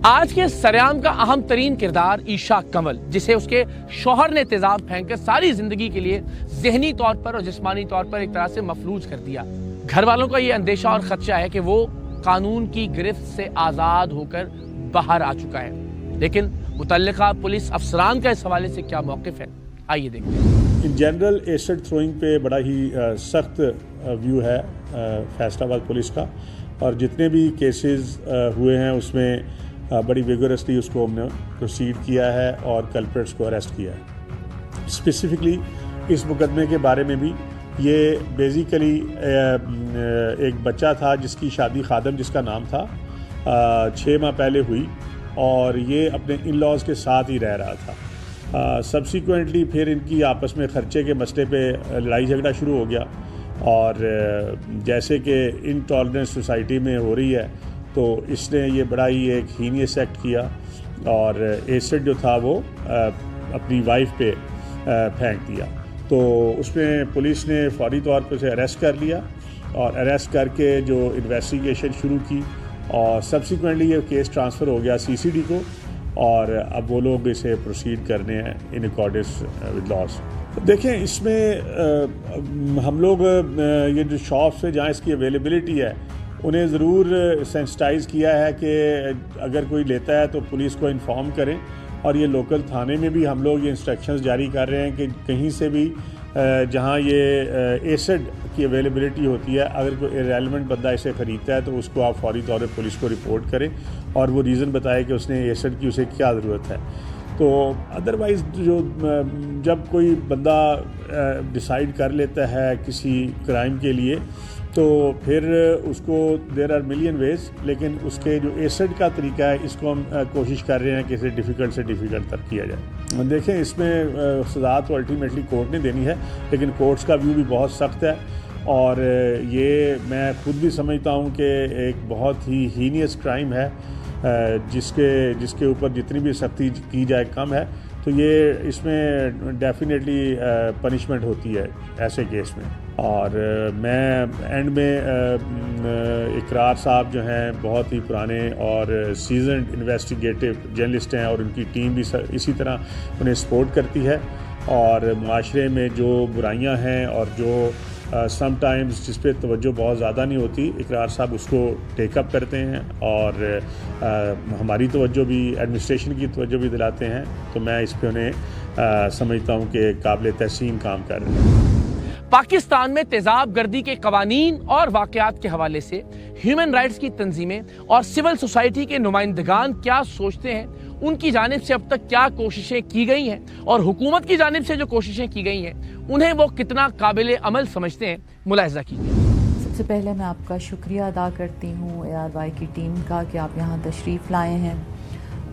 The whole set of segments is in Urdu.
آج کے سریام کا اہم ترین کردار عیشا کنول، جسے اس کے شوہر نے تیزاب پھینک کر ساری زندگی کے لیے ذہنی طور پر اور جسمانی طور پر ایک طرح سے مفلوج کر دیا۔ گھر والوں کا یہ اندیشہ اور خدشہ ہے کہ وہ قانون کی گرفت سے آزاد ہو کر باہر آ چکا ہے، لیکن متعلقہ پولیس افسران کا اس حوالے سے کیا موقف ہے، آئیے دیکھتے ہیں۔ ان جنرل ایسڈ تھروئنگ پہ بڑا ہی سخت ویو ہے فیصل آباد پولیس کا، اور جتنے بھی کیسز ہوئے ہیں اس میں بڑی ویگورسلی اس کو ہم نے پروسیڈ کیا ہے اور کلپریٹس کو اریسٹ کیا ہے۔ اسپیسیفکلی اس مقدمے کے بارے میں بھی یہ بیسیکلی ایک بچہ تھا جس کی شادی خادم جس کا نام تھا 6 ماہ پہلے ہوئی، اور یہ اپنے ان لاز کے ساتھ ہی رہ رہا تھا۔ سبسیکوینٹلی پھر ان کی آپس میں خرچے کے مسئلے پہ لڑائی جھگڑا شروع ہو گیا، اور جیسے کہ انٹالرنس سوسائٹی میں ہو رہی ہے تو اس نے یہ بڑا ہی ایک ہینیس ایکٹ کیا، اور ایسڈ جو تھا وہ اپنی وائف پہ پھینک دیا۔ تو اس میں پولیس نے فوری طور پہ اسے اریسٹ کر لیا، اور اریسٹ کر کے جو انویسٹیگیشن شروع کی، اور سبسیکوینٹلی یہ کیس ٹرانسفر ہو گیا CCD کو، اور اب وہ لوگ اسے پروسیڈ کرنے ہیں ان اکارڈنس ود لاز۔ دیکھیں اس میں ہم لوگ یہ جو شاپس پہ جہاں اس کی اویلیبلٹی ہے انہیں ضرور سینسٹائز کیا ہے کہ اگر کوئی لیتا ہے تو پولیس کو انفارم کریں، اور یہ لوکل تھانے میں بھی ہم لوگ یہ انسٹرکشنز جاری کر رہے ہیں کہ کہیں سے بھی جہاں یہ ایسڈ کی اویلیبلٹی ہوتی ہے، اگر کوئی ریلیونٹ بندہ اسے خریدتا ہے تو اس کو آپ فوری طور پہ پولیس کو رپورٹ کریں، اور وہ ریزن بتائے کہ اس نے ایسڈ کی اسے کیا ضرورت ہے۔ تو ادروائز جب کوئی بندہ ڈیسائیڈ کر لیتا ہے کسی کرائم کے لیے تو پھر اس کو دیر آر ملین ویز، لیکن اس کے جو ایسڈ کا طریقہ ہے اس کو ہم کوشش کر رہے ہیں کہ اسے ڈیفیکلٹ سے ڈیفیکلٹ تک کیا جائے۔ دیکھیں اس میں سزا تو الٹیمیٹلی کورٹ نے دینی ہے، لیکن کورٹس کا ویو بھی بہت سخت ہے، اور یہ میں خود بھی سمجھتا ہوں کہ ایک بہت ہی ہینیس کرائم ہے، جس کے اوپر جتنی بھی سختی کی جائے کم ہے۔ تو یہ اس میں ڈیفینیٹلی پنشمنٹ ہوتی ہے ایسے کیس میں۔ اور میں اینڈ میں اقرار صاحب جو ہیں بہت ہی پرانے اور سیزنڈ انویسٹیگیٹو جرنلسٹ ہیں، اور ان کی ٹیم بھی اسی طرح انہیں سپورٹ کرتی ہے، اور معاشرے میں جو برائیاں ہیں اور جو سم ٹائمز جس پہ توجہ بہت زیادہ نہیں ہوتی، اقرار صاحب اس کو ٹیک اپ کرتے ہیں، اور ہماری توجہ بھی، ایڈمنسٹریشن کی توجہ بھی دلاتے ہیں۔ تو میں اس پہ انہیں سمجھتا ہوں کہ قابل تحسین کام کر رہے ہیں۔ پاکستان میں تیزاب گردی کے قوانین اور واقعات کے حوالے سے ہیومن رائٹس کی تنظیمیں اور سول سوسائٹی کے نمائندگان کیا سوچتے ہیں، ان کی جانب سے اب تک کیا کوششیں کی گئی ہیں، اور حکومت کی جانب سے جو کوششیں کی گئی ہیں انہیں وہ کتنا قابل عمل سمجھتے ہیں، ملاحظہ کیجیے۔ سب سے پہلے میں آپ کا شکریہ ادا کرتی ہوں ARY کی ٹیم کا کہ آپ یہاں تشریف لائے ہیں،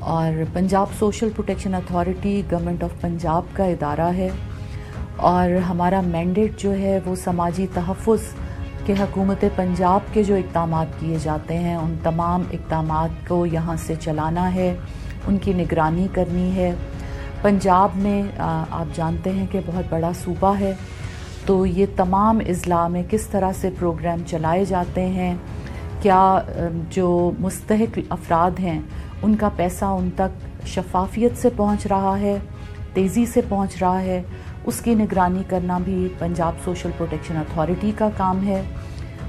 اور Punjab social protection authority government of Punjab کا ادارہ ہے، اور ہمارا مینڈیٹ جو ہے وہ سماجی تحفظ کہ حکومت پنجاب کے جو اقدامات کیے جاتے ہیں ان تمام اقدامات کو یہاں سے چلانا ہے، ان کی نگرانی کرنی ہے۔ پنجاب میں آپ جانتے ہیں کہ بہت بڑا صوبہ ہے، تو یہ تمام اضلاع میں کس طرح سے پروگرام چلائے جاتے ہیں، کیا جو مستحق افراد ہیں ان کا پیسہ ان تک شفافیت سے پہنچ رہا ہے، تیزی سے پہنچ رہا ہے، اس کی نگرانی کرنا بھی پنجاب سوشل پروٹیکشن اتھارٹی کا کام ہے۔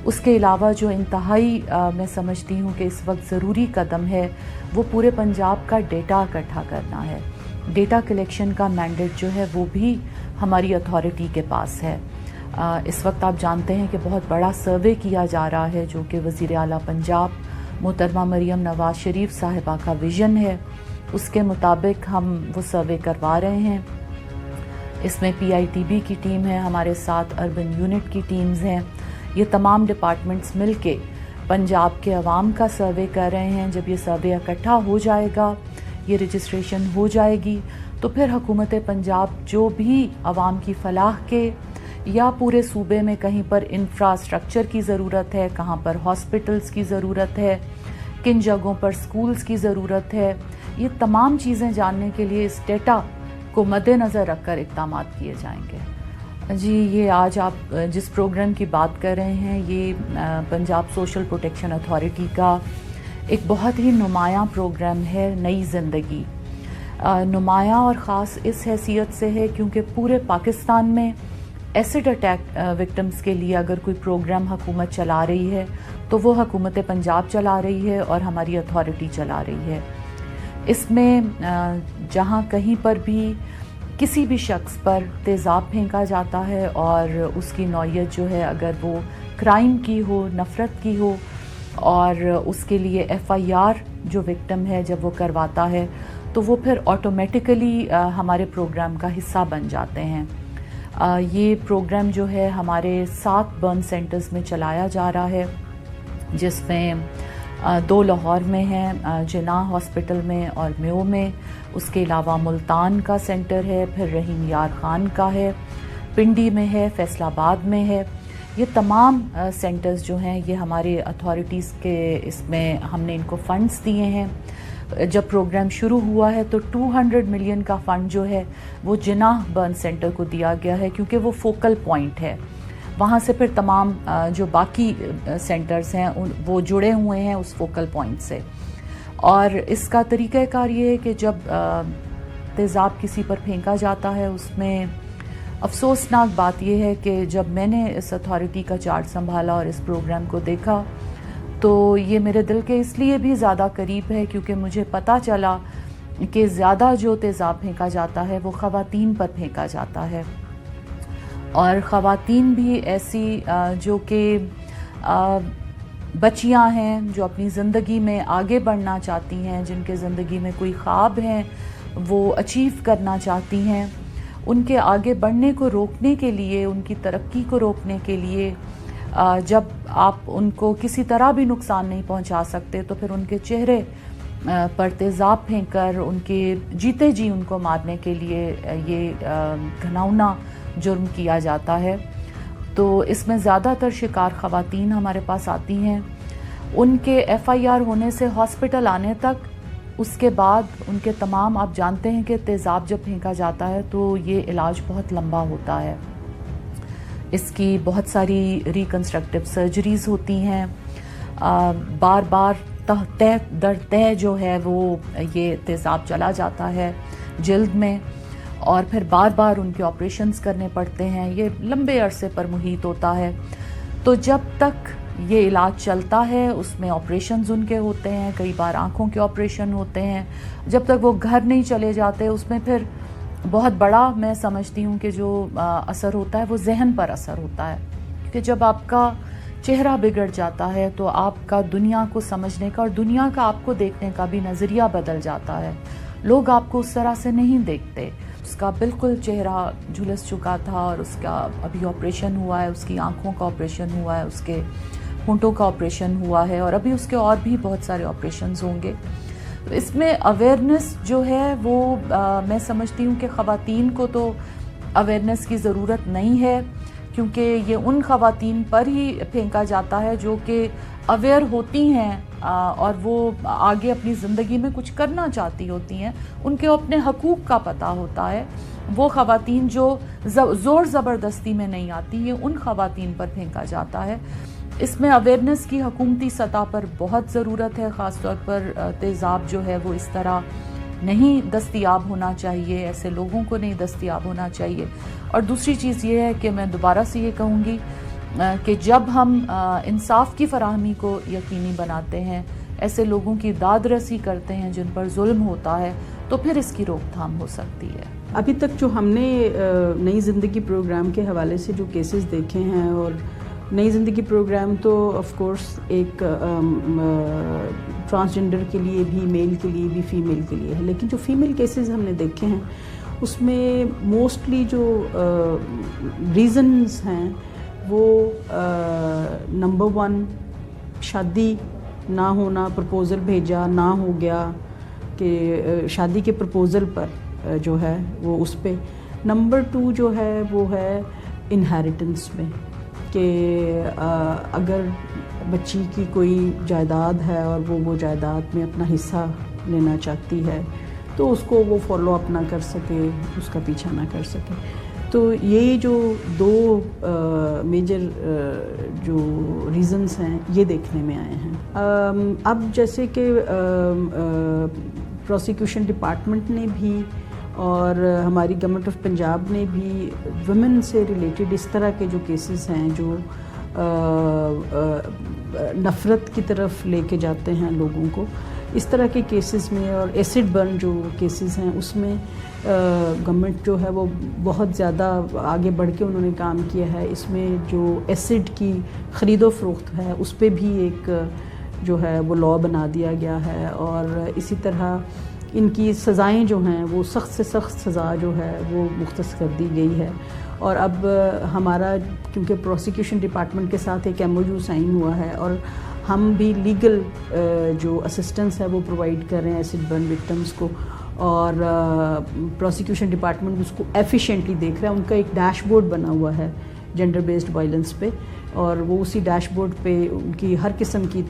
اس کے علاوہ جو انتہائی میں سمجھتی ہوں کہ اس وقت ضروری قدم ہے وہ پورے پنجاب کا ڈیٹا اکٹھا کرنا ہے۔ ڈیٹا کلیکشن کا مینڈیٹ جو ہے وہ بھی ہماری اتھارٹی کے پاس ہے۔ اس وقت آپ جانتے ہیں کہ بہت بڑا سروے کیا جا رہا ہے جو کہ وزیر اعلیٰ پنجاب محترمہ مریم نواز شریف صاحبہ کا ویژن ہے، اس کے مطابق ہم وہ سروے کروا رہے ہیں۔ اس میں PITB کی ٹیم ہے ہمارے ساتھ، اربن یونٹ کی ٹیمز ہیں، یہ تمام ڈپارٹمنٹس مل کے پنجاب کے عوام کا سروے کر رہے ہیں۔ جب یہ سروے اکٹھا ہو جائے گا، یہ رجسٹریشن ہو جائے گی، تو پھر حکومت پنجاب جو بھی عوام کی فلاح کے یا پورے صوبے میں کہیں پر انفراسٹرکچر کی ضرورت ہے، کہاں پر ہاسپٹلز کی ضرورت ہے، کن جگہوں پر سکولز کی ضرورت ہے، یہ تمام چیزیں جاننے کے لیے اس ڈیٹا کو مد نظر رکھ کر اقدامات کیے جائیں گے۔ جی، یہ آج آپ جس پروگرام کی بات کر رہے ہیں یہ پنجاب سوشل پروٹیکشن اتھارٹی کا ایک بہت ہی نمایاں پروگرام ہے نئی زندگی. نمایاں اور خاص اس حیثیت سے ہے کیونکہ پورے پاکستان میں ایسڈ اٹیک وکٹمز کے لیے اگر کوئی پروگرام حکومت چلا رہی ہے تو وہ حکومت پنجاب چلا رہی ہے اور ہماری اتھارٹی چلا رہی ہے. اس میں جہاں کہیں پر بھی کسی بھی شخص پر تیزاب پھینکا جاتا ہے اور اس کی نوعیت جو ہے اگر وہ کرائم کی ہو, نفرت کی ہو, اور اس کے لیے ایف آئی آر جو وکٹم ہے جب وہ کرواتا ہے تو وہ پھر آٹومیٹیکلی ہمارے پروگرام کا حصہ بن جاتے ہیں. یہ پروگرام جو ہے ہمارے 7 برن سینٹرز میں چلایا جا رہا ہے, جس میں 2 لاہور میں ہیں, جناح ہاسپٹل میں اور میو میں. اس کے علاوہ ملتان کا سینٹر ہے, پھر رحیم یار خان کا ہے, پنڈی میں ہے, فیصل آباد میں ہے. یہ تمام سینٹرز جو ہیں یہ ہمارے اتھارٹیز کے اس میں ہم نے ان کو فنڈز دیے ہیں. جب پروگرام شروع ہوا ہے تو 200 ملین کا فنڈ جو ہے وہ جناح برن سینٹر کو دیا گیا ہے کیونکہ وہ فوکل پوائنٹ ہے. وہاں سے پھر تمام جو باقی سینٹرز ہیں وہ جڑے ہوئے ہیں اس فوکل پوائنٹ سے. اور اس کا طریقہ کار یہ ہے کہ جب تیزاب کسی پر پھینکا جاتا ہے, اس میں افسوسناک بات یہ ہے کہ جب میں نے اس اتھارٹی کا چارج سنبھالا اور اس پروگرام کو دیکھا تو یہ میرے دل کے اس لیے بھی زیادہ قریب ہے کیونکہ مجھے پتہ چلا کہ زیادہ جو تیزاب پھینکا جاتا ہے وہ خواتین پر پھینکا جاتا ہے. اور خواتین بھی ایسی جو کہ بچیاں ہیں, جو اپنی زندگی میں آگے بڑھنا چاہتی ہیں, جن کے زندگی میں کوئی خواب ہیں وہ اچیو کرنا چاہتی ہیں, ان کے آگے بڑھنے کو روکنے کے لیے, ان کی ترقی کو روکنے کے لیے جب آپ ان کو کسی طرح بھی نقصان نہیں پہنچا سکتے تو پھر ان کے چہرے پر تیزاب پھینک کر ان کے جیتے جی ان کو مارنے کے لیے یہ گھناؤنا جرم کیا جاتا ہے. تو اس میں زیادہ تر شکار خواتین ہمارے پاس آتی ہیں. ان کے ایف آئی آر ہونے سے ہاسپٹل آنے تک, اس کے بعد ان کے تمام, آپ جانتے ہیں کہ تیزاب جب پھینکا جاتا ہے تو یہ علاج بہت لمبا ہوتا ہے. اس کی بہت ساری ریکنسٹرکٹیو سرجریز ہوتی ہیں, بار بار تہ در تہ جو ہے وہ یہ تیزاب چلا جاتا ہے جلد میں, اور پھر بار بار ان کے آپریشنز کرنے پڑتے ہیں. یہ لمبے عرصے پر محیط ہوتا ہے. تو جب تک یہ علاج چلتا ہے اس میں آپریشنز ان کے ہوتے ہیں, کئی بار آنکھوں کے آپریشن ہوتے ہیں. جب تک وہ گھر نہیں چلے جاتے اس میں پھر بہت بڑا میں سمجھتی ہوں کہ جو اثر ہوتا ہے وہ ذہن پر اثر ہوتا ہے, کیونکہ جب آپ کا چہرہ بگڑ جاتا ہے تو آپ کا دنیا کو سمجھنے کا اور دنیا کا آپ کو دیکھنے کا بھی نظریہ بدل جاتا ہے. لوگ آپ کو اس طرح سے نہیں دیکھتے. اس کا بالکل چہرہ جھلس چکا تھا اور اس کا ابھی آپریشن ہوا ہے, اس کی آنکھوں کا آپریشن ہوا ہے, اس کے ہونٹوں کا آپریشن ہوا ہے, اور ابھی اس کے اور بھی بہت سارے آپریشنز ہوں گے. اس میں اویئرنیس جو ہے وہ میں سمجھتی ہوں کہ خواتین کو تو اویئرنیس کی ضرورت نہیں ہے, کیونکہ یہ ان خواتین پر ہی پھینکا جاتا ہے جو کہ اویئر ہوتی ہیں اور وہ آگے اپنی زندگی میں کچھ کرنا چاہتی ہوتی ہیں, ان کے اپنے حقوق کا پتہ ہوتا ہے. وہ خواتین جو زور زبردستی میں نہیں آتی, یہ ان خواتین پر پھینکا جاتا ہے. اس میں اویئرنیس کی حکومتی سطح پر بہت ضرورت ہے, خاص طور پر تیزاب جو ہے وہ اس طرح نہیں دستیاب ہونا چاہیے, ایسے لوگوں کو نہیں دستیاب ہونا چاہیے. اور دوسری چیز یہ ہے کہ میں دوبارہ سے یہ کہوں گی کہ جب ہم انصاف کی فراہمی کو یقینی بناتے ہیں, ایسے لوگوں کی داد رسی کرتے ہیں جن پر ظلم ہوتا ہے, تو پھر اس کی روک تھام ہو سکتی ہے. ابھی تک جو ہم نے نئی زندگی پروگرام کے حوالے سے جو کیسز دیکھے ہیں, اور نئی زندگی پروگرام تو آف کورس ایک ٹرانسجنڈر کے لیے بھی, میل کے لیے بھی, فیمیل کے لیے ہے, لیکن جو فیمیل کیسز ہم نے دیکھے ہیں اس میں موسٹلی جو ریزنز ہیں وہ نمبر 1 شادی نہ ہونا, پرپوزل بھیجا نہ ہو گیا, کہ شادی کے پرپوزل پر جو ہے وہ اس پہ. نمبر 2 جو ہے وہ ہے انہیریٹنس میں, کہ اگر بچی کی کوئی جائیداد ہے اور وہ جائیداد میں اپنا حصہ لینا چاہتی ہے تو اس کو وہ فالو اپ نہ کر سکے, اس کا پیچھا نہ کر سکے. تو یہ جو دو میجر جو ریزنز ہیں یہ دیکھنے میں آئے ہیں. اب جیسے کہ پروسیکیوشن ڈپارٹمنٹ نے بھی اور ہماری گورنمنٹ آف پنجاب نے بھی ویمن سے ریلیٹڈ اس طرح کے جو کیسز ہیں جو نفرت کی طرف لے کے جاتے ہیں لوگوں کو, اس طرح کے کیسز میں اور ایسڈ برن جو کیسز ہیں اس میں گورنمنٹ جو ہے وہ بہت زیادہ آگے بڑھ کے انہوں نے کام کیا ہے. اس میں جو ایسڈ کی خرید و فروخت ہے اس پہ بھی ایک جو ہے وہ لا بنا دیا گیا ہے, اور اسی طرح ان کی سزائیں جو ہیں وہ سخت سے سخت سزا جو ہے وہ مختص کر دی گئی ہے. اور اب ہمارا کیونکہ پروسیکیوشن ڈپارٹمنٹ کے ساتھ ایک MOU سائن ہوا ہے اور ہم بھی لیگل جو اسسٹنس ہے وہ پرووائڈ کر رہے ہیں ایسڈ برن وکٹمس کو, اور پروسیکیوشن ڈپارٹمنٹ اس کو ایفیشینٹلی دیکھ رہا ہے. ان کا ایک ڈیش بورڈ بنا ہوا ہے جینڈر بیسڈ وائلنس پہ, اور وہ اسی ڈیش بورڈ پہ ان کی ہر قسم کی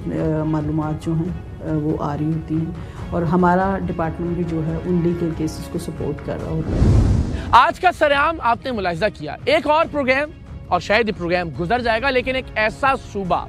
معلومات جو ہیں وہ آ رہی ہوتی ہیں, اور ہمارا ڈپارٹمنٹ بھی جو ہے ان لیگل کیسز کو سپورٹ کر رہا ہوتا ہے. آج کا سرعام آپ نے ملاحظہ کیا, ایک اور پروگرام اور شاید یہ پروگرام گزر جائے گا, لیکن ایک ایسا صوبہ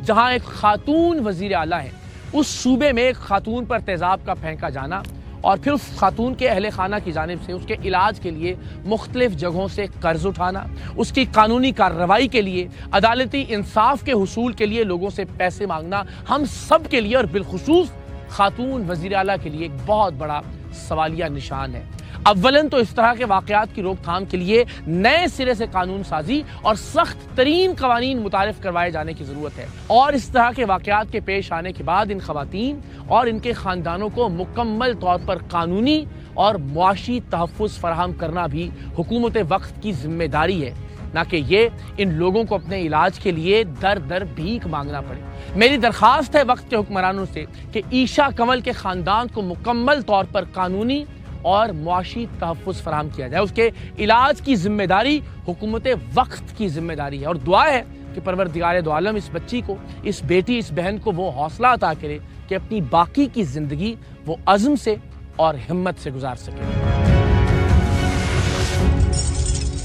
جہاں ایک خاتون وزیر اعلیٰ ہے, اس صوبے میں ایک خاتون پر تیزاب کا پھینکا جانا اور پھر اس خاتون کے اہل خانہ کی جانب سے اس کے علاج کے لیے مختلف جگہوں سے قرض اٹھانا, اس کی قانونی کارروائی کے لیے, عدالتی انصاف کے حصول کے لیے لوگوں سے پیسے مانگنا ہم سب کے لیے اور بالخصوص خاتون وزیر اعلیٰ کے لیے ایک بہت بڑا سوالیہ نشان ہے. اولاً تو اس طرح کے واقعات کی روک تھام کے لیے نئے سرے سے قانون سازی اور سخت ترین قوانین متعارف کروائے جانے کی ضرورت ہے, اور اس طرح کے واقعات کے پیش آنے کے بعد ان خواتین اور ان کے خاندانوں کو مکمل طور پر قانونی اور معاشی تحفظ فراہم کرنا بھی حکومت وقت کی ذمہ داری ہے, نہ کہ یہ ان لوگوں کو اپنے علاج کے لیے در در بھیک مانگنا پڑے. میری درخواست ہے وقت کے حکمرانوں سے کہ عیشا کنول کے خاندان کو مکمل طور پر قانونی اور معاشی تحفظ فراہم کیا جائے. اس کے علاج کی ذمہ داری حکومت وقت کی ذمہ داری ہے, اور دعا ہے کہ پروردگار دو عالم اس بچی کو, اس بیٹی, اس بہن کو وہ حوصلہ عطا کرے کہ اپنی باقی کی زندگی وہ عزم سے اور ہمت سے گزار سکے.